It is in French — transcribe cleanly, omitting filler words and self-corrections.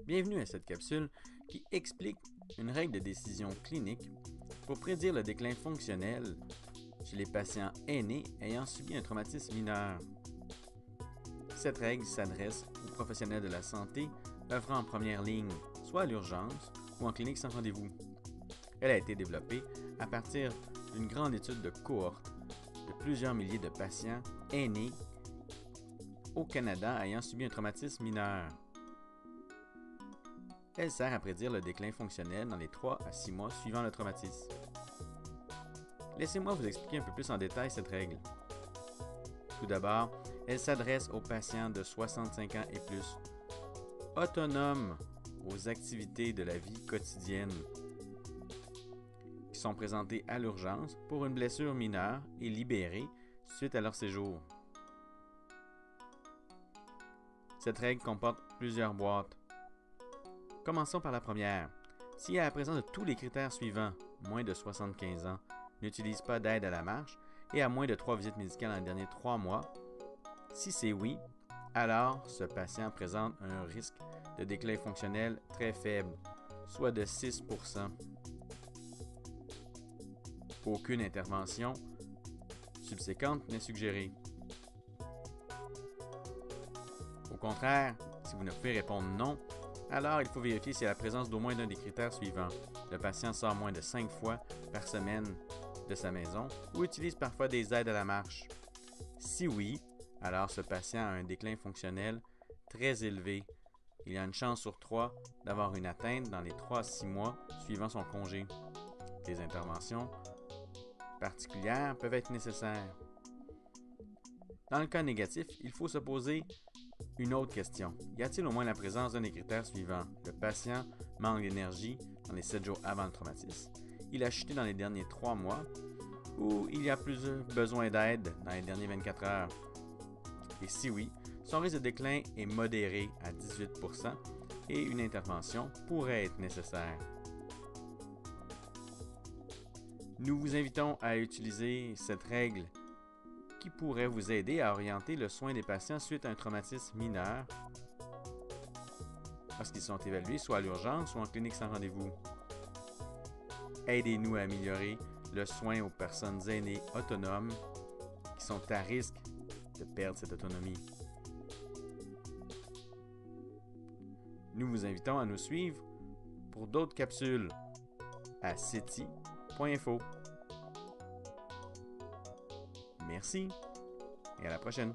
Bienvenue à cette capsule qui explique une règle de décision clinique pour prédire le déclin fonctionnel chez les patients aînés ayant subi un traumatisme mineur. Cette règle s'adresse aux professionnels de la santé œuvrant en première ligne, soit à l'urgence ou en clinique sans rendez-vous. Elle a été développée à partir d'une grande étude de cohorte de plusieurs milliers de patients aînés au Canada ayant subi un traumatisme mineur. Elle sert à prédire le déclin fonctionnel dans les 3 à 6 mois suivant le traumatisme. Laissez-moi vous expliquer un peu plus en détail cette règle. Tout d'abord, elle s'adresse aux patients de 65 ans et plus, autonomes aux activités de la vie quotidienne, qui sont présentés à l'urgence pour une blessure mineure et libérés suite à leur séjour. Cette règle comporte plusieurs boîtes. Commençons par la première. Si à la présence de tous les critères suivants, moins de 75 ans, n'utilise pas d'aide à la marche et a moins de 3 visites médicales dans les derniers 3 mois, si c'est oui, alors ce patient présente un risque de déclin fonctionnel très faible, soit de 6%. Aucune intervention subséquente n'est suggérée. Au contraire, si vous ne pouvez répondre non, alors il faut vérifier s'il y a la présence d'au moins l'un des critères suivants. Le patient sort moins de 5 fois par semaine de sa maison ou utilise parfois des aides à la marche. Si oui, alors ce patient a un déclin fonctionnel très élevé. Il y a une chance sur 3 d'avoir une atteinte dans les 3 à 6 mois suivant son congé. Des interventions particulières peuvent être nécessaires. Dans le cas négatif, il faut se poser une autre question. Y a-t-il au moins la présence d'un des critères suivants? Le patient manque d'énergie dans les 7 jours avant le traumatisme. Il a chuté dans les derniers 3 mois ou il y a plus besoin d'aide dans les derniers 24 heures. Et si oui, son risque de déclin est modéré à 18% et une intervention pourrait être nécessaire. Nous vous invitons à utiliser cette règle qui pourrait vous aider à orienter le soin des patients suite à un traumatisme mineur lorsqu'ils sont évalués soit à l'urgence ou en clinique sans rendez-vous. Aidez-nous à améliorer le soin aux personnes aînées autonomes qui sont à risque de perdre cette autonomie. Nous vous invitons à nous suivre pour d'autres capsules à ceti.info. Merci et à la prochaine.